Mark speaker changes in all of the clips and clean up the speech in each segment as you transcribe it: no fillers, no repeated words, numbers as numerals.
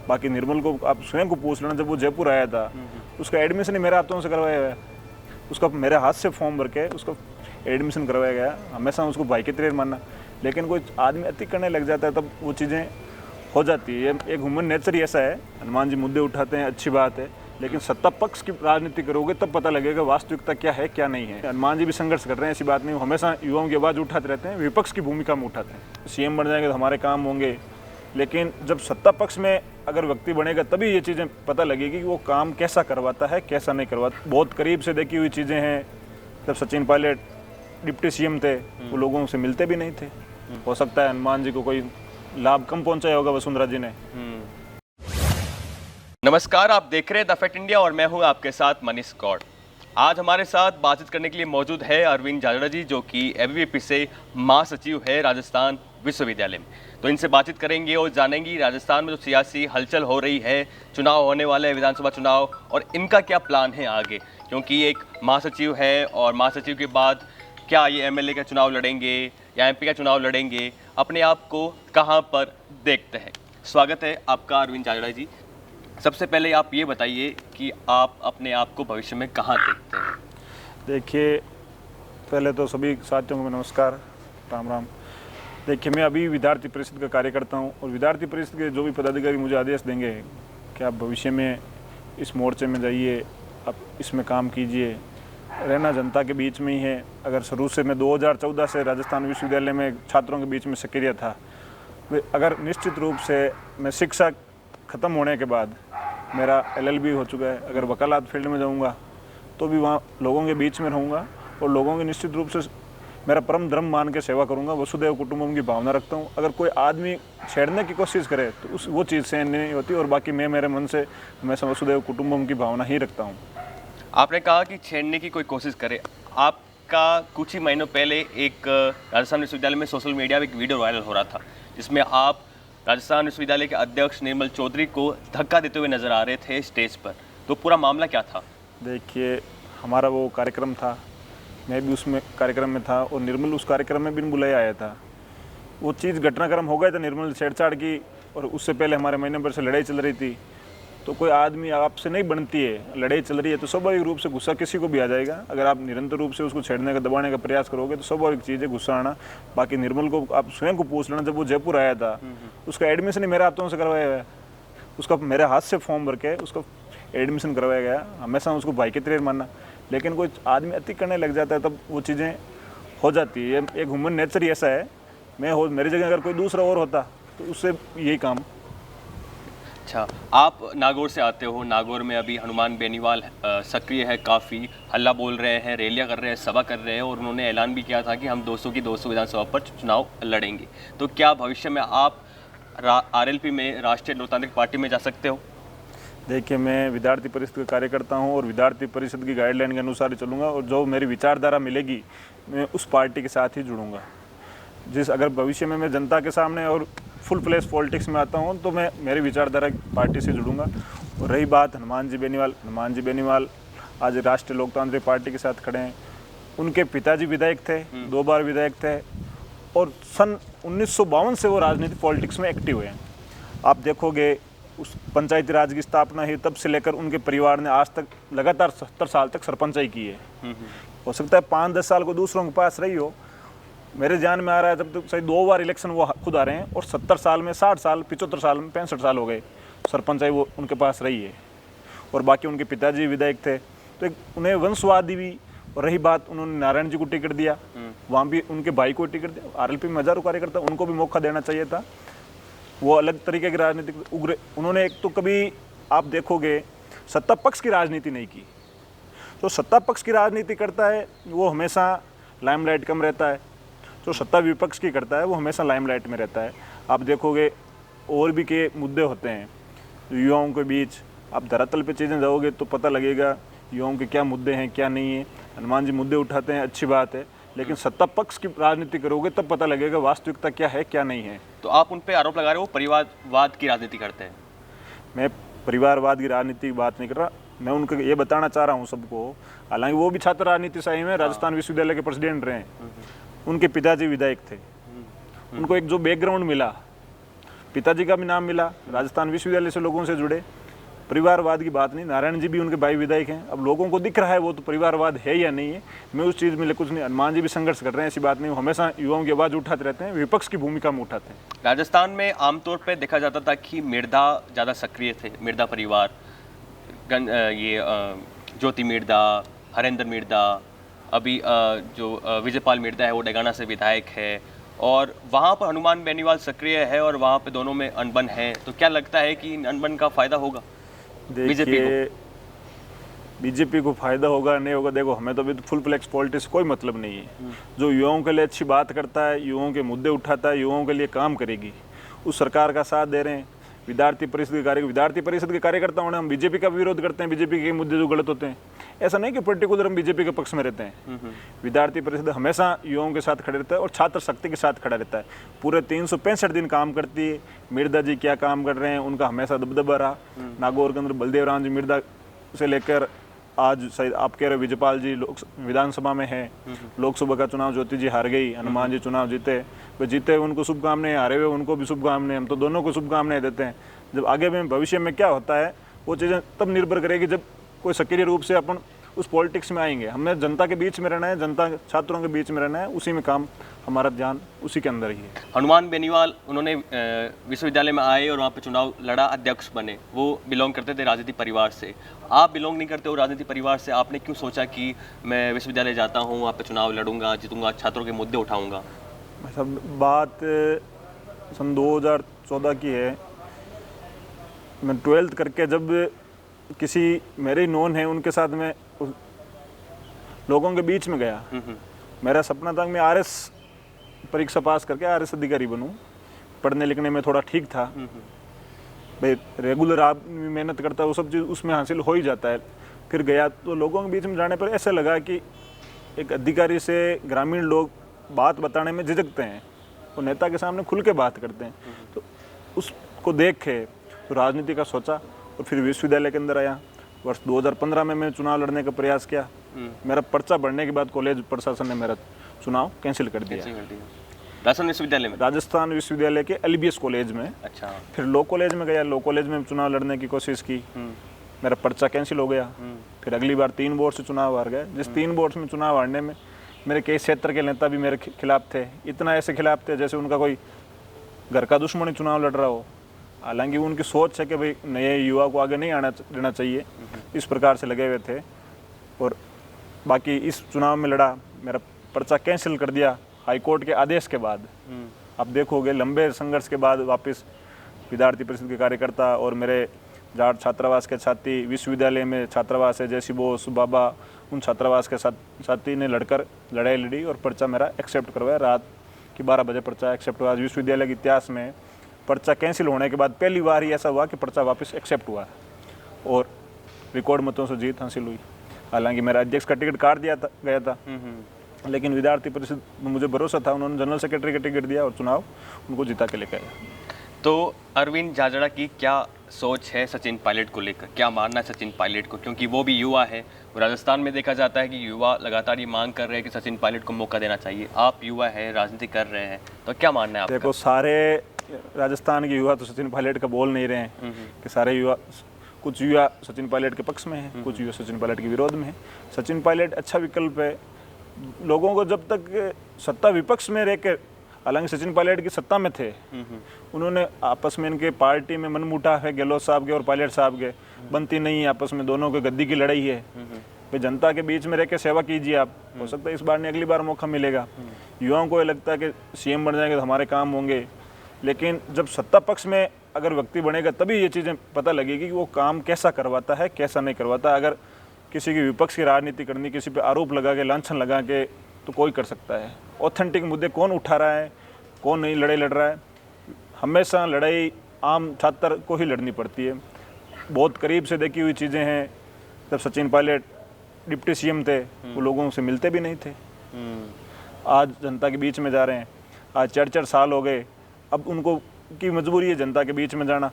Speaker 1: बाकी निर्मल को आप स्वयं को पूछ लेना, जब वो जयपुर आया था उसका एडमिशन ही मेरे हाथों से करवाया गया, उसका मेरे हाथ से फॉर्म भर के उसका एडमिशन करवाया गया। हमेशा उसको भाई के तरह मानना, लेकिन कोई आदमी अति करने लग जाता है तब वो चीज़ें हो जाती है। एक ह्यूमन नेचर ही ऐसा है। हनुमान जी मुद्दे उठाते हैं, अच्छी बात है, लेकिन सत्ता पक्ष की राजनीति करोगे तब पता लगेगा वास्तविकता क्या है क्या नहीं है। हनुमान जी भी संघर्ष कर रहे हैं, ऐसी बात नहीं, हमेशा युवाओं की आवाज़ उठाते रहते हैं, विपक्ष की भूमिका में उठाते हैं। सीएम बन जाएंगे तो हमारे काम होंगे, लेकिन जब सत्ता पक्ष में अगर व्यक्ति बनेगा तभी ये चीज़ें पता लगेगी कि वो काम कैसा करवाता है कैसा नहीं करवाता। बहुत करीब से देखी हुई चीज़ें हैं। जब सचिन पायलट डिप्टी सीएम थे वो लोगों से मिलते भी नहीं थे। हो सकता है हनुमान जी को कोई लाभ कम पहुंचाया होगा वसुंधरा जी ने।
Speaker 2: नमस्कार, आप देख रहे हैं द फैक्ट इंडिया और मैं हूं आपके साथ मनीष गौड़। आज हमारे साथ बातचीत करने के लिए मौजूद है अरविंद जाडेजा जी, जो कि एबीवीपी से महासचिव है राजस्थान विश्वविद्यालय में। तो इनसे बातचीत करेंगे और जानेंगे राजस्थान में जो सियासी हलचल हो रही है, चुनाव होने वाले हैं, विधानसभा चुनाव, और इनका क्या प्लान है आगे, क्योंकि एक महासचिव है और महासचिव के बाद क्या ये एमएलए का चुनाव लड़ेंगे या एमपी का चुनाव लड़ेंगे, अपने आप को कहाँ पर देखते हैं। स्वागत है आपका अरविंद जाडेजा जी। सबसे पहले आप ये बताइए कि आप अपने आप को भविष्य में कहाँ देखते हैं।
Speaker 1: देखिए, पहले तो सभी साथियों को नमस्कार, राम राम। देखिए, मैं अभी विद्यार्थी परिषद का कार्यकर्ता हूँ और विद्यार्थी परिषद के जो भी पदाधिकारी मुझे आदेश देंगे कि आप भविष्य में इस मोर्चे में जाइए, आप इसमें काम कीजिए, रहना जनता के बीच में ही है। अगर शुरू से मैं 2014 से राजस्थान विश्वविद्यालय में छात्रों के बीच में सक्रिय था, अगर निश्चित रूप से मैं शिक्षा ख़त्म होने के बाद मेरा LLB हो चुका है, अगर वकालत फील्ड में जाऊंगा तो भी वहाँ लोगों के बीच में रहूँगा और लोगों की निश्चित रूप से मेरा परम धर्म मान के सेवा करूँगा। वसुदैव कुटुंबकम की भावना रखता हूँ। अगर कोई आदमी छेड़ने की कोशिश करे तो वो चीज़ सहन नहीं होती, और बाकी मैं मेरे मन से हमेशा वसुदैव कुटुंबकम की भावना ही रखता हूँ।
Speaker 2: आपने कहा कि छेड़ने की कोई कोशिश करे। आपका कुछ ही महीनों पहले एक राजस्थान विश्वविद्यालय में सोशल मीडिया में एक वीडियो वायरल हो रहा था, जिसमें आप राजस्थान विश्वविद्यालय के अध्यक्ष निर्मल चौधरी को धक्का देते हुए नजर आ रहे थे स्टेज पर। तो पूरा मामला क्या था?
Speaker 1: देखिए, हमारा वो कार्यक्रम था, मैं भी उसमें कार्यक्रम में था और निर्मल उस कार्यक्रम में भी बुलाया आया था। वो चीज़ घटनाक्रम हो गया था, निर्मल छेड़छाड़ की, और उससे पहले हमारे महीने भर से लड़ाई चल रही थी। तो कोई आदमी आपसे नहीं बनती है, लड़ाई चल रही है तो स्वाभाविक रूप से गुस्सा किसी को भी आ जाएगा। अगर आप निरंतर रूप से उसको छेड़ने का, दबाने का प्रयास करोगे तो स्वाभाविक चीज़ है गुस्सा आना। बाकी निर्मल को आप स्वयं को पूछ लेना, जब वो जयपुर आया था उसका एडमिशन ही मेरे हाथों से करवाया गया, उसका मेरे हाथ से फॉर्म भर के उसका एडमिशन करवाया गया। हमेशा उसको भाई के तरह मानना, लेकिन कोई आदमी अति करने लग जाता है तब वो चीज़ें हो जाती है। एक ह्यूमन नेचर ही ऐसा है। मेरी जगह अगर कोई दूसरा और होता तो उससे यही काम।
Speaker 2: अच्छा, आप नागौर से आते हो। नागौर में अभी हनुमान बेनीवाल सक्रिय है, काफ़ी हल्ला बोल रहे हैं, रैलियां कर रहे हैं, सभा कर रहे हैं, और उन्होंने ऐलान भी किया था कि हम 200 की 200 विधानसभा पर चुनाव लड़ेंगे। तो क्या भविष्य में आप RLP में, राष्ट्रीय लोकतांत्रिक पार्टी में जा सकते हो?
Speaker 1: देखिए, मैं विद्यार्थी परिषद का कार्यकर्ता हूं और विद्यार्थी परिषद की गाइडलाइन के अनुसार ही चलूँगा, और जो मेरी विचारधारा मिलेगी मैं उस पार्टी के साथ ही जुड़ूंगा। अगर भविष्य में मैं जनता के सामने और फुल फ्लैश पॉलिटिक्स में आता हूं तो मैं मेरी विचारधारा पार्टी से जुड़ूंगा। और रही बात हनुमान जी बेनीवाल आज राष्ट्रीय लोकतांत्रिक पार्टी के साथ खड़े हैं। उनके पिताजी विधायक थे, 2 बार विधायक थे, और सन 1952 से वो राजनीतिक पॉलिटिक्स में एक्टिव हैं। आप देखोगे उस पंचायती राज की स्थापना हुई तब से लेकर उनके परिवार ने आज तक लगातार 70 साल तक सरपंचाई की है। हो सकता है 5-10 साल को दूसरों के पास रही हो, मेरे ध्यान में आ रहा है तब तक सही 2 बार इलेक्शन वो खुद आ रहे हैं, और 70 साल में 60 साल, 75 साल में 65 साल हो गए सरपंचाई वो उनके पास रही है। और बाकी उनके पिताजी विधायक थे, तो उन्हें वंशवादी भी। और रही बात, उन्होंने नारायण जी को टिकट दिया, वहाँ भी उनके भाई को टिकट दिया। RLP में हजारों कार्यकर्ता, उनको भी मौका देना चाहिए था। वो अलग तरीके की राजनीतिक उग्र, उन्होंने एक तो कभी आप देखोगे सत्ता पक्ष की राजनीति नहीं की। जो सत्ता पक्ष की राजनीति करता है वो हमेशा लाइमलाइट कम रहता है, जो सत्ता विपक्ष की करता है वो हमेशा लाइमलाइट में रहता है। आप देखोगे और भी के मुद्दे होते हैं युवाओं के बीच, आप धरातल पे चीज़ें जाओगे तो पता लगेगा युवाओं के क्या मुद्दे हैं क्या नहीं है। हनुमान जी मुद्दे उठाते हैं, अच्छी बात है, लेकिन सत्ता पक्ष की राजनीति करोगे तब पता लगेगा वास्तविकता क्या है क्या नहीं है।
Speaker 2: तो आप उन पर आरोप लगा रहे हो परिवारवाद की राजनीति करते हैं।
Speaker 1: मैं परिवारवाद की राजनीति की बात नहीं कर रहा, मैं उनको ये बताना चाह रहा हूँ सबको। हालांकि वो भी छात्र राजनीति से में राजस्थान विश्वविद्यालय के प्रेसिडेंट रहे, उनके पिताजी विधायक थे, उनको एक जो बैकग्राउंड मिला पिताजी का भी नाम मिला, राजस्थान विश्वविद्यालय से लोगों से जुड़े। परिवारवाद की बात नहीं, नारायण जी भी उनके भाई विधायक हैं। अब लोगों को दिख रहा है वो तो परिवारवाद है या नहीं है, मैं उस चीज़ में कुछ नहीं। हनुमान जी भी संघर्ष कर रहे हैं, ऐसी बात नहीं, हमेशा युवाओं की आवाज़ उठाते रहते हैं, विपक्ष की भूमिका में उठाते हैं।
Speaker 2: राजस्थान में आमतौर पे देखा जाता था कि मिर्धा ज़्यादा सक्रिय थे, मिर्धा परिवार, ज्योति मिर्धा, हरेंद्र मिर्धा, अभी जो विजयपाल मिर्धा है वो डेगाना से विधायक है, और वहाँ पर हनुमान बेनीवाल सक्रिय है और वहाँ पे दोनों में अनबन है। तो क्या लगता है कि इन अनबन का फायदा होगा बीजेपी को?
Speaker 1: बीजेपी को फायदा होगा नहीं होगा, देखो हमें तो अभी फुल फ्लैक्स पॉलिटिक्स कोई मतलब नहीं है। जो युवाओं के लिए अच्छी बात करता है, युवाओं के मुद्दे उठाता है, युवाओं के लिए काम करेगी, उस सरकार का साथ दे रहे हैं। विद्यार्थी परिषद के कार्यकर्ता होने हम बीजेपी का विरोध करते हैं, बीजेपी के मुद्दे जो गलत होते हैं। ऐसा नहीं कि पर्टिकुलर हम बीजेपी के पक्ष में रहते हैं। विद्यार्थी परिषद हमेशा युवाओं के साथ खड़े रहता है और छात्र शक्ति के साथ खड़ा रहता है। पूरे 365 दिन काम करती है। मिर्धा जी क्या काम कर रहे हैं, उनका हमेशा दबदबा रहा। नागौर के अंदर बलदेव राम जी मिर्धा से लेकर आज शायद आप कह रहे विजयपाल जी विधानसभा में है। लोकसभा का चुनाव ज्योति जी हार गई, हनुमान जी चुनाव जीते, वे जीते उनको शुभकामनाएं, हारे हुए उनको भी शुभकामनाएं। हम तो दोनों को शुभकामनाएं देते हैं। जब आगे में भविष्य में क्या होता है वो चीज़ें तब निर्भर करेगी जब कोई सक्रिय रूप से अपन उस पॉलिटिक्स में आएंगे। हमें जनता के बीच में रहना है, जनता छात्रों के बीच में रहना है, उसी में काम, हमारा ध्यान उसी के अंदर ही है।
Speaker 2: हनुमान बेनीवाल उन्होंने विश्वविद्यालय में आए और वहाँ पे चुनाव लड़ा, अध्यक्ष बने। वो बिलोंग करते थे राजनीति परिवार से। आप बिलोंग नहीं करते हो राजनीति परिवार से, आपने क्यों सोचा कि मैं विश्वविद्यालय जाता हूँ, वहाँ पे चुनाव लड़ूंगा, जीतूंगा, छात्रों के मुद्दे उठाऊंगा?
Speaker 1: सब बात सन 2014 की है। मैं 12th करके जब किसी मेरे नॉन है उनके साथ में लोगों के बीच में गया। मेरा सपना था कि मैं आरएस परीक्षा पास करके आरएस अधिकारी बनूं। पढ़ने लिखने में थोड़ा ठीक था भाई, रेगुलर आप मेहनत करता है वो सब चीज़ उसमें हासिल हो ही जाता है। फिर गया तो लोगों के बीच में जाने पर ऐसा लगा कि एक अधिकारी से ग्रामीण लोग बात बताने में झिझकते हैं, वो नेता के सामने खुल के बात करते हैं। तो उसको देख के तो राजनीति का सोचा और फिर विश्वविद्यालय के अंदर आया। वर्ष 2015 में मैं चुनाव लड़ने का प्रयास किया। मेरा पर्चा बढ़ने के बाद कॉलेज प्रशासन ने मेरा चुनाव कैंसिल कर दिया।
Speaker 2: राजस्थान विश्वविद्यालय में,
Speaker 1: राजस्थान विश्वविद्यालय के एलबीएस कॉलेज में।
Speaker 2: अच्छा।
Speaker 1: फिर लॉ कॉलेज में गया, लॉ कॉलेज में चुनाव लड़ने की कोशिश की, मेरा पर्चा कैंसिल हो गया। फिर अगली बार 3 बोर्ड से चुनाव हार गए। जिस 3 बोर्ड में चुनाव हारने में मेरे कई क्षेत्र के नेता भी मेरे खिलाफ थे। इतना ऐसे खिलाफ थे जैसे उनका कोई घर का दुश्मन ही चुनाव लड़ रहा हो। हालांकि उनकी सोच है कि भाई नए युवा को आगे नहीं आना देना चाहिए, इस प्रकार से लगे हुए थे। और बाकी इस चुनाव में लड़ा, मेरा पर्चा कैंसिल कर दिया हाईकोर्ट के आदेश के बाद। आप देखोगे लंबे संघर्ष के बाद वापस विद्यार्थी परिषद के कार्यकर्ता और मेरे जाट छात्रावास के साथी, विश्वविद्यालय में छात्रावास है जैसी बोस बाबा, उन छात्रावास के साथी ने लड़ाई लड़ी और पर्चा मेरा एक्सेप्ट करवाया। रात की 12 बजे पर्चा एक्सेप्ट हुआ। विश्वविद्यालय के इतिहास में पर्चा कैंसिल होने के बाद पहली बार ही ऐसा हुआ कि पर्चा वापस एक्सेप्ट हुआ और रिकॉर्ड मतों से जीत हासिल हुई। हालांकि मेरा अध्यक्ष का टिकट काट दिया गया था, लेकिन विद्यार्थी परिषद में मुझे भरोसा था, उन्होंने जनरल सेक्रेटरी का टिकट दिया और चुनाव उनको जिता के लेकर आया।
Speaker 2: तो अरविंद झाझड़ा की क्या सोच है सचिन पायलट को लेकर? क्या मानना है सचिन पायलट को, क्योंकि वो भी युवा है। राजस्थान में देखा जाता है कि युवा लगातार ये मांग कर रहे हैं कि सचिन पायलट को मौका देना चाहिए। आप युवा हैं, राजनीति कर रहे हैं, तो क्या मानना है आपका?
Speaker 1: देखो, सारे राजस्थान के युवा तो सचिन पायलट का बोल नहीं रहे हैं कि सारे युवा, कुछ युवा सचिन पायलट के पक्ष में हैं, कुछ युवा सचिन पायलट के विरोध में हैं। सचिन पायलट अच्छा विकल्प है लोगों को, जब तक सत्ता विपक्ष में रह कर, हालांकि सचिन पायलट की सत्ता में थे, उन्होंने आपस में इनके पार्टी में मनमुटाव है, गहलोत साहब के और पायलट साहब के, बनती नहीं है आपस में, दोनों के गद्दी की लड़ाई है। भाई जनता के बीच में रह के सेवा कीजिए आप, हो सकता है इस बार नहीं अगली बार मौका मिलेगा। युवाओं को ये लगता है कि सीएम बन जाएंगे तो हमारे काम होंगे, लेकिन जब सत्ता पक्ष में अगर व्यक्ति बनेगा तभी ये चीज़ें पता लगेगी कि वो काम कैसा करवाता है, कैसा नहीं करवाता। अगर किसी की विपक्ष की राजनीति करनी, किसी पे आरोप लगा के, लांछन लगा के, तो कोई कर सकता है। ऑथेंटिक मुद्दे कौन उठा रहा है, कौन नहीं लड़ाई लड़ रहा है, हमेशा लड़ाई आम छात्र को ही लड़नी पड़ती है। बहुत करीब से देखी हुई चीज़ें हैं। जब सचिन पायलट डिप्टी सीएम थे, वो लोगों से मिलते भी नहीं थे। आज जनता के बीच में जा रहे हैं, आज 4-4 साल हो गए। अब उनको की मजबूरी है जनता के बीच में जाना,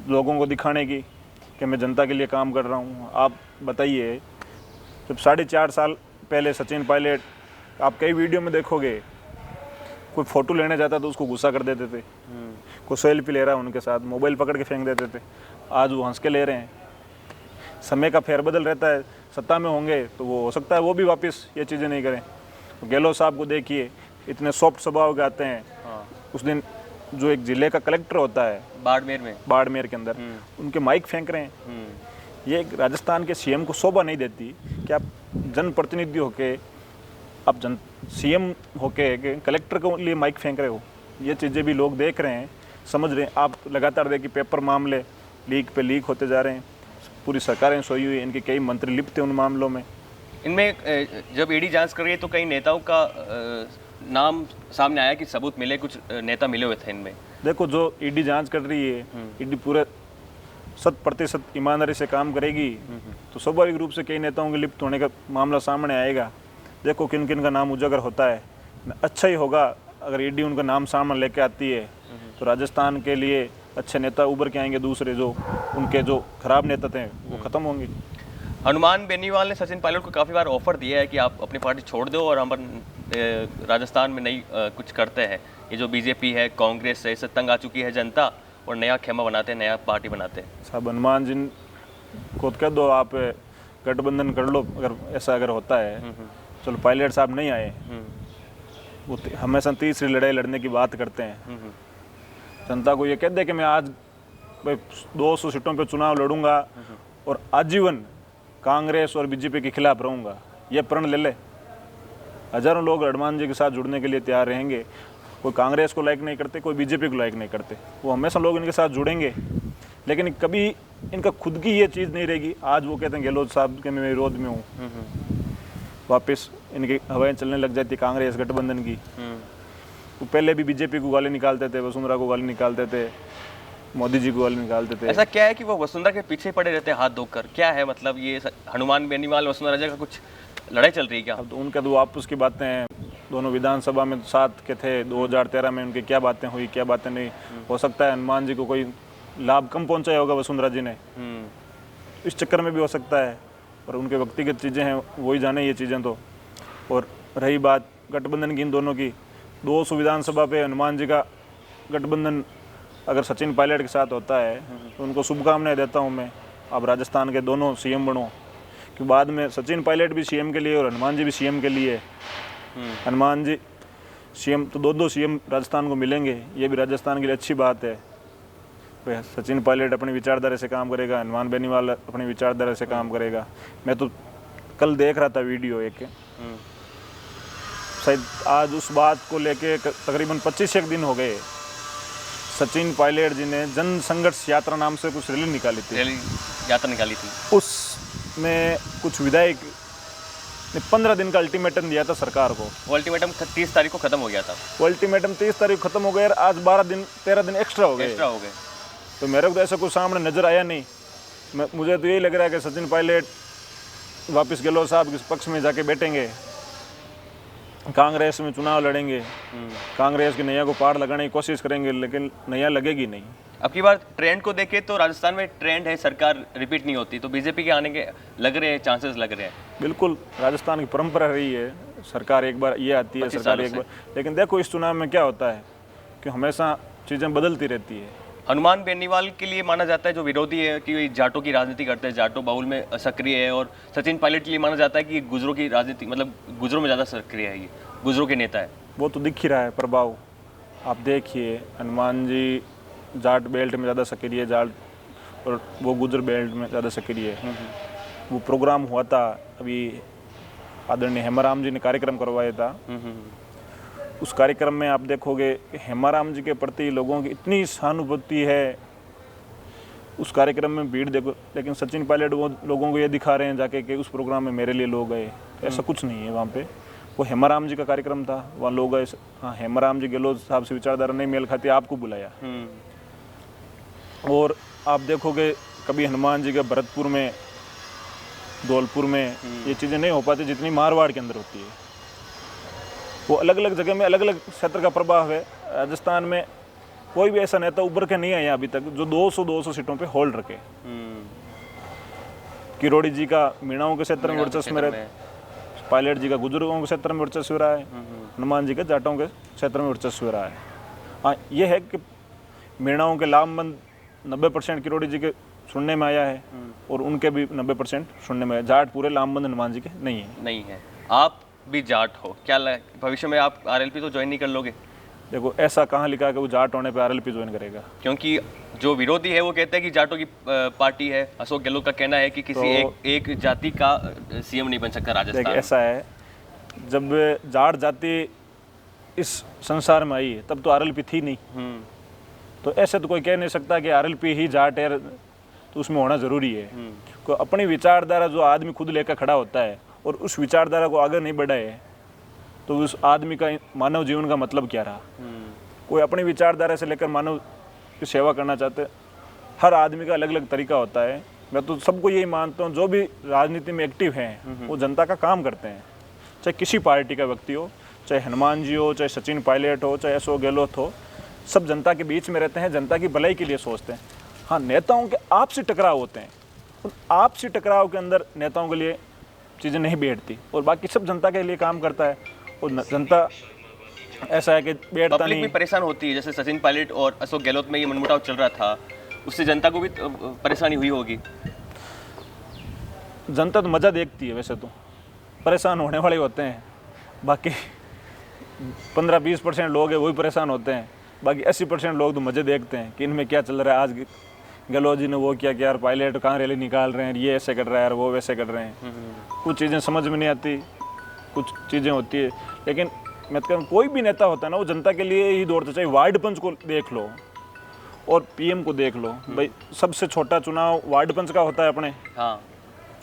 Speaker 1: लोगों को दिखाने की कि मैं जनता के लिए काम कर रहा हूँ। आप बताइए, जब 4.5 साल पहले सचिन पायलट, आप कई वीडियो में देखोगे, कोई फ़ोटो लेने जाता तो उसको गुस्सा कर देते थे, कोई सेल्फी ले रहा है उनके साथ मोबाइल पकड़ के फेंक देते थे। आज वो हंस के ले रहे हैं। समय का फेरबदल रहता है, सत्ता में होंगे तो वो हो सकता है वो भी वापस ये चीज़ें नहीं करें। तो गहलोत साहब को देखिए, इतने सॉफ्ट स्वभाव के आते हैं। उस दिन जो एक ज़िले का कलेक्टर होता है बाड़मेर के अंदर, उनके माइक फेंक रहे हैं। ये एक राजस्थान के सीएम को शोभा नहीं देती कि आप जनप्रतिनिधि होके, आप सीएम होके कलेक्टर के लिए माइक फेंक रहे हो। ये चीज़ें भी लोग देख रहे हैं, समझ रहे हैं। आप लगातार देखिए पेपर मामले लीक पे लीक होते जा रहे हैं, पूरी सरकारें सोई हुई है, इनके कई मंत्री लिप्त हैं उन मामलों में।
Speaker 2: इनमें जब ईडी जांच कर रही है तो कई नेताओं का नाम सामने आया कि सबूत मिले, कुछ नेता मिले हुए थे इनमें।
Speaker 1: देखो, जो ईडी जांच कर रही है, ईडी पूरे 100% ईमानदारी से काम करेगी तो स्वाभाविक रूप से कई नेताओं के लिप्त होने का मामला सामने आएगा। देखो किन किन का नाम उजागर होता है। अच्छा ही होगा अगर ईडी उनका नाम सामने लेके आती है तो राजस्थान के लिए अच्छे नेता उभर के आएंगे, दूसरे जो उनके जो खराब नेता थे वो खत्म होंगे।
Speaker 2: हनुमान बेनीवाल ने सचिन पायलट को काफ़ी बार ऑफर दिया है कि आप अपनी पार्टी छोड़ दो और हम राजस्थान में नई कुछ करते हैं। ये जो बीजेपी है, कांग्रेस है, इससे तंग आ चुकी है जनता और नया खेमा बनाते हैं, नया पार्टी बनाते हैं।
Speaker 1: साहब हनुमान जी को कह दो आप गठबंधन कर लो, अगर ऐसा अगर होता है। चलो पायलट साहब नहीं आए, वो हमेशा तीसरी लड़ाई लड़ने की बात करते हैं। जनता को ये कह दे कि मैं आज 200 सीटों पे चुनाव लड़ूंगा और आजीवन कांग्रेस और बीजेपी के खिलाफ रहूंगा, ये प्रण ले ले। हजारों लोग हनुमान जी के साथ जुड़ने के लिए तैयार रहेंगे। कोई कांग्रेस को लाइक नहीं करते, कोई बीजेपी को लाइक नहीं करते, वो हमेशा लोग इनके साथ जुड़ेंगे। लेकिन कभी इनका खुद की ये चीज़ नहीं रहेगी। आज वो कहते हैं गहलोत साहब के मैं विरोध में हूँ, वापस इनकी हवाएं चलने लग जाती कांग्रेस गठबंधन की। वो पहले भी बीजेपी को गाली निकालते थे, वसुंधरा को गाली निकालते थे, मोदी जी को गाली निकालते थे।
Speaker 2: ऐसा क्या है कि वो वसुंधरा के पीछे पड़े रहते हैं हाथ धोकर? क्या है मतलब ये हनुमान बेनीवाल वसुंधरा राजे का कुछ लड़ाई चल रही है क्या?
Speaker 1: अब तो उनका तो आपस की बातें हैं, दोनों विधानसभा में साथ के थे। 2013 में उनकी क्या बातें हुई, क्या बातें नहीं। हो सकता है हनुमान जी को कोई लाभ कम पहुंचाया होगा वसुंधरा जी ने, इस चक्कर में भी हो सकता है। और उनके व्यक्तिगत चीज़ें हैं, वही जाने ये चीज़ें तो। और रही बात गठबंधन की, इन दोनों की 200 विधानसभा पे हनुमान जी का गठबंधन अगर सचिन पायलट के साथ होता है तो उनको शुभकामनाएं देता हूँ मैं। आप राजस्थान के दोनों सीएम बनो, कि बाद में सचिन पायलट भी सीएम के लिए और हनुमान जी भी सीएम के लिए। हनुमान जी सीएम तो दो सीएम राजस्थान को मिलेंगे, ये भी राजस्थान के लिए अच्छी बात है। सचिन पायलट अपनी विचारधारा से काम करेगा, हनुमान बेनीवाल अपनी विचारधारा से काम करेगा। मैं तो कल देख रहा था वीडियो एक, शायद आज उस बात को लेके तकरीबन 25 दिन हो गए, सचिन पायलट जी ने जन संघर्ष यात्रा नाम से कुछ रैली निकाली थी।
Speaker 2: रैली यात्रा निकाली थी,
Speaker 1: उसमें कुछ विधायक ने 15 दिन का अल्टीमेटम दिया था सरकार को।
Speaker 2: वो अल्टीमेटम 30 तारीख को खत्म हो गया था।
Speaker 1: वो अल्टीमेटम 30 तारीख को खत्म हो गया, आज 13 दिन एक्स्ट्रा हो गए। तो मेरे को तो ऐसा कुछ सामने नजर आया नहीं। मुझे तो यही लग रहा है कि सचिन पायलट वापस गहलोत साहब के पक्ष में जाके बैठेंगे, कांग्रेस में चुनाव लड़ेंगे, कांग्रेस की नैया को पार लगाने की कोशिश करेंगे, लेकिन नैया लगेगी नहीं।
Speaker 2: अब की बार ट्रेंड को देखें तो राजस्थान में ट्रेंड है, सरकार रिपीट नहीं होती, तो बीजेपी के आने के लग रहे हैं, चांसेस लग रहे हैं।
Speaker 1: बिल्कुल, राजस्थान की परंपरा रही है, सरकार एक बार ये आती है, सरकार एक बार। लेकिन देखो इस चुनाव में क्या होता है कि हमेशा चीज़ें बदलती रहती है।
Speaker 2: हनुमान बेनीवाल के लिए माना जाता है जो विरोधी है कि जाटों की राजनीति करते हैं, जाटों बाउल में सक्रिय है, और सचिन पायलट के लिए माना जाता है कि गुजरों की राजनीति, मतलब गुजरों में ज़्यादा सक्रिय है, ये गुजरों के नेता है।
Speaker 1: वो तो दिख ही रहा है प्रभाव। आप देखिए हनुमान जी जाट बेल्ट में ज़्यादा सक्रिय है, जाट, और वो गुजर बेल्ट में ज़्यादा सक्रिय है। वो प्रोग्राम हुआ था अभी, आदरणीय हेमाराम जी ने कार्यक्रम करवाया था। उस कार्यक्रम में आप देखोगे कि हेमाराम जी के प्रति लोगों की इतनी सहानुभूति है, उस कार्यक्रम में भीड़ देखो। लेकिन सचिन पायलट वो लोगों को ये दिखा रहे हैं जाके कि उस प्रोग्राम में मेरे लिए लोग गए। ऐसा कुछ नहीं है वहाँ पे। वो हेमाराम जी का कार्यक्रम था, वहाँ लोग गए। हाँ, हेमाराम जी गहलोत साहब से विचारधारा नहीं मेल खाती, आपको बुलाया। और आप देखोगे कभी हनुमान जी के भरतपुर में, धौलपुर में ये चीज़ें नहीं हो पाती जितनी मारवाड़ के अंदर होती है। वो अलग अलग जगह में अलग अलग क्षेत्र का प्रभाव है। राजस्थान में कोई भी ऐसा नेता उभर के नहीं आया अभी तक जो 200 सीटों पे होल्ड रखे। किरोड़ी जी का मीणाओं के क्षेत्र में वर्चस्व में रहता, पायलट जी का गुजरों के क्षेत्र में वर्चस्व रहा है, हनुमान जी के जाटों के क्षेत्र में वर्चस्व रहा है। हाँ, ये है कि मीणाओं के लामबंद 90% किरोड़ी जी के सुनने में आया है और उनके भी 90% सुनने में आया। जाट पूरे लामबंद हनुमान जी के नहीं है।
Speaker 2: आप भी जाट हो, क्या भविष्य में आप आरएलपी तो ज्वाइन नहीं कर लोगे?
Speaker 1: देखो, ऐसा कहाँ लिखा है कि वो जाट होने पे आरएलपी ज्वाइन करेगा?
Speaker 2: क्योंकि जो विरोधी है वो कहते हैं कि जाटों की पार्टी है। अशोक गहलोत का कहना है कि किसी एक जाति का सीएम नहीं बन सकता राजस्थान में।
Speaker 1: ऐसा है, जब जाट जाति इस संसार में आई है तब तो आरएलपी थी नहीं। तो ऐसे तो कोई कह नहीं सकता कि आरएलपी ही जाट है, तो उसमें होना ज़रूरी है। को अपनी विचारधारा जो आदमी खुद लेकर खड़ा होता है और उस विचारधारा को आगे नहीं बढ़ाए तो उस आदमी का मानव जीवन का मतलब क्या रहा? कोई अपनी विचारधारा से लेकर मानव की सेवा करना चाहते हैं। हर आदमी का अलग अलग तरीका होता है। मैं तो सबको यही मानता हूँ, जो भी राजनीति में एक्टिव हैं वो जनता का काम करते हैं, चाहे किसी पार्टी का व्यक्ति हो, चाहे हनुमान जी हो, चाहे सचिन पायलट हो, चाहे अशोक गहलोत हो, सब जनता के बीच में रहते हैं, जनता की भलाई के लिए सोचते हैं। हाँ, नेताओं के आपसी टकराव होते हैं, उन आपसी टकराव के अंदर नेताओं के लिए चीज़ें नहीं बैठती और बाकी सब जनता के लिए काम करता है। और जनता ऐसा है कि बैठता
Speaker 2: पब्लिक
Speaker 1: नहीं।
Speaker 2: भी परेशान होती है, जैसे सचिन पायलट और अशोक गहलोत में ये मनमुटाव चल रहा था, उससे जनता को भी परेशानी हुई होगी।
Speaker 1: जनता तो मज़ा देखती है, वैसे तो परेशान होने वाले होते हैं, बाकी 15-20% लोग हैं वही परेशान होते हैं, बाकी 80% लोग तो मज़े देखते हैं कि इनमें क्या चल रहा है। आज गहलोत जी ने वो किया कि यार पायलट कहाँ रैली निकाल रहे हैं, ये ऐसे कर रहा है यार, वो वैसे कर रहे हैं। कुछ चीज़ें समझ में नहीं आती, कुछ चीज़ें होती है, लेकिन मैं तो कहूँ कोई भी नेता होता है ना वो जनता के लिए ही दौड़ता। चाहे वार्ड पंच को देख लो और पीएम को देख लो, भाई सबसे छोटा चुनाव वार्ड पंच का होता है अपने।
Speaker 2: हाँ,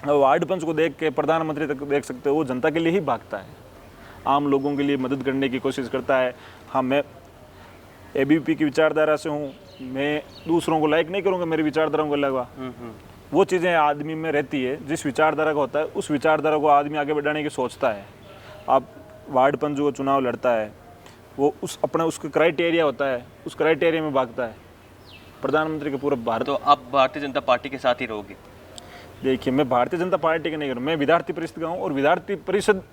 Speaker 1: वार्ड पंच को देख के प्रधानमंत्री तक देख सकते हो, वो जनता के लिए ही भागता है, आम लोगों के लिए मदद करने की कोशिश करता है। हाँ, मैं एबीवीपी की विचारधारा से हूँ, मैं दूसरों को लाइक नहीं करूँगा मेरी विचारधारा को लगा। वो चीज़ें आदमी में रहती है, जिस विचारधारा का होता है उस विचारधारा को आदमी आगे बढ़ाने की सोचता है। आप वार्ड पंच जो चुनाव लड़ता है वो उस अपना उसका क्राइटेरिया होता है, उस क्राइटेरिया में भागता है। प्रधानमंत्री के पूरा भारत।
Speaker 2: तो आप भारतीय जनता पार्टी के साथ ही रहोगे?
Speaker 1: देखिए, मैं भारतीय जनता पार्टी के नहीं करूँ, मैं विद्यार्थी परिषद का हूँ और विद्यार्थी परिषद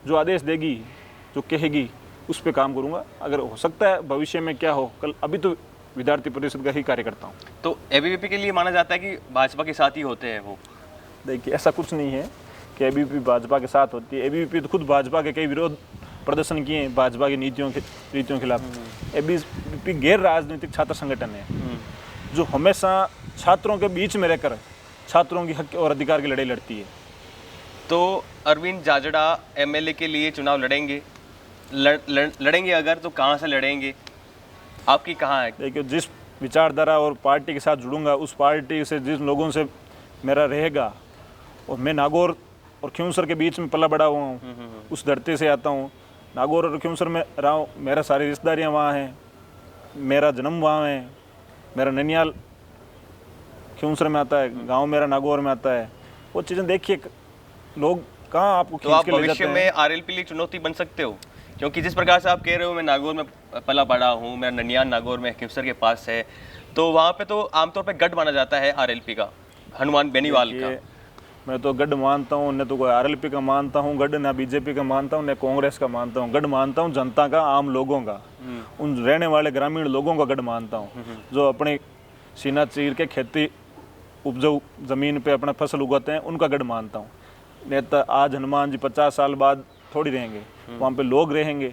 Speaker 1: जो आदेश देगी, जो कहेगी, उस पर काम करूँगा। अगर हो सकता है भविष्य में क्या हो कल, अभी तो विद्यार्थी परिषद का ही कार्य करता हूँ।
Speaker 2: तो एबीवीपी के लिए माना जाता है कि भाजपा के साथ ही होते हैं वो?
Speaker 1: देखिए, ऐसा कुछ नहीं है कि एबीवीपी भाजपा के साथ होती है। एबीवीपी तो खुद भाजपा के कई विरोध प्रदर्शन किए हैं, भाजपा की नीतियों के खिलाफ। एबीवीपी गैर राजनीतिक छात्र संगठन है जो हमेशा छात्रों के बीच में रहकर छात्रों की हक और अधिकार की लड़ाई लड़ती है।
Speaker 2: तो अरविंद जाजड़ा एमएलए के लिए चुनाव लड़ेंगे? लड़ेंगे अगर तो कहाँ से लड़ेंगे? आपकी कहाँ है?
Speaker 1: देखिए, जिस विचारधारा और पार्टी के साथ जुड़ूंगा, उस पार्टी से जिन लोगों से मेरा रहेगा, और मैं नागौर और खियूंसर के बीच में पला बड़ा हुआ हूँ, उस धरती से आता हूँ। नागौर और खियूंसर में रहा हूँ, मेरा सारी रिश्तेदारियाँ वहाँ हैं, मेरा जन्म वहाँ है, मेरा ननियाल खियूंसर में आता है, गांव मेरा नागौर में आता है। वो चीज़ें देखिए, लोग कहाँ आपको
Speaker 2: तो आप
Speaker 1: खींच के ले जाते
Speaker 2: भविष्य
Speaker 1: हैं।
Speaker 2: में आरएलपी लिए चुनौती बन सकते हो? क्योंकि जिस प्रकार से आप कह रहे हो मैं नागौर में पला बड़ा हूँ, मेरा ननियाल नागौर में खियूंसर के पास है, तो वहाँ पे तो आमतौर पे गढ़ माना जाता है आरएलपी का, हनुमान बेनीवाल का।
Speaker 1: मैं तो गढ़ मानता हूँ, न तो कोई आरएलपी का मानता हूँ गढ़, ना बीजेपी का मानता हूँ, न कांग्रेस का मानता हूँ गढ़। मानता हूँ जनता का, आम लोगों का, उन रहने वाले ग्रामीण लोगों का गढ़ मानता हूँ, जो अपने सीना चीर के खेती उपजाऊ ज़मीन पे अपना फसल उगाते हैं, उनका गढ़ मानता हूँ। नेता आज हनुमान जी 50 साल बाद थोड़ी रहेंगे, वहाँ पे लोग रहेंगे।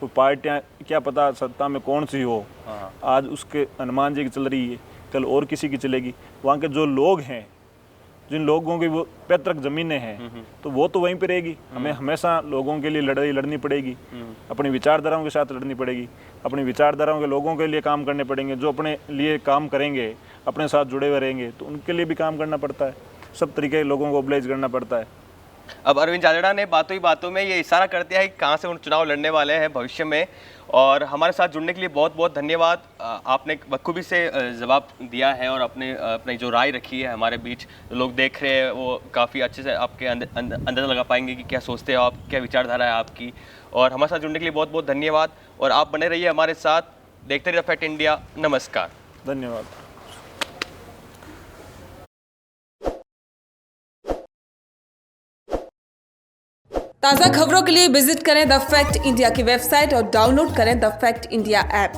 Speaker 1: कोई पार्टियाँ क्या पता सत्ता में कौन सी हो, आज उसके हनुमान जी की चल रही है, कल और किसी की चलेगी। वहाँ के जो लोग हैं, जिन लोगों की वो पैतृक ज़मीनें हैं, तो वो तो वहीं पे रहेगी। हमें हमेशा लोगों के लिए लड़ाई लड़नी पड़ेगी, अपनी विचारधाराओं के साथ लड़नी पड़ेगी, अपनी विचारधाराओं के लोगों के लिए काम करने पड़ेंगे। जो अपने लिए काम करेंगे, अपने साथ जुड़े हुए रहेंगे, तो उनके लिए भी काम करना पड़ता है। सब तरीके के लोगों को ओबलाइज करना पड़ता है।
Speaker 2: अब अरविंद जाजड़ा ने बातों ही बातों में ये इशारा कर दिया है कि कहाँ से उन चुनाव लड़ने वाले हैं भविष्य में। और हमारे साथ जुड़ने के लिए बहुत बहुत धन्यवाद। आपने बखूबी से जवाब दिया है और अपनी जो राय रखी है हमारे बीच, लोग देख रहे हैं वो काफ़ी अच्छे से आपके अंदाज़ा लगा पाएंगे कि क्या सोचते हो आप, क्या विचारधारा है आपकी। और हमारे साथ जुड़ने के लिए बहुत बहुत धन्यवाद और आप बने रहिए हमारे साथ, देखते रहिए द फैक्ट इंडिया। नमस्कार,
Speaker 1: धन्यवाद।
Speaker 3: ताज़ा खबरों के लिए विजिट करें द फैक्ट इंडिया की वेबसाइट और डाउनलोड करें द फैक्ट इंडिया ऐप।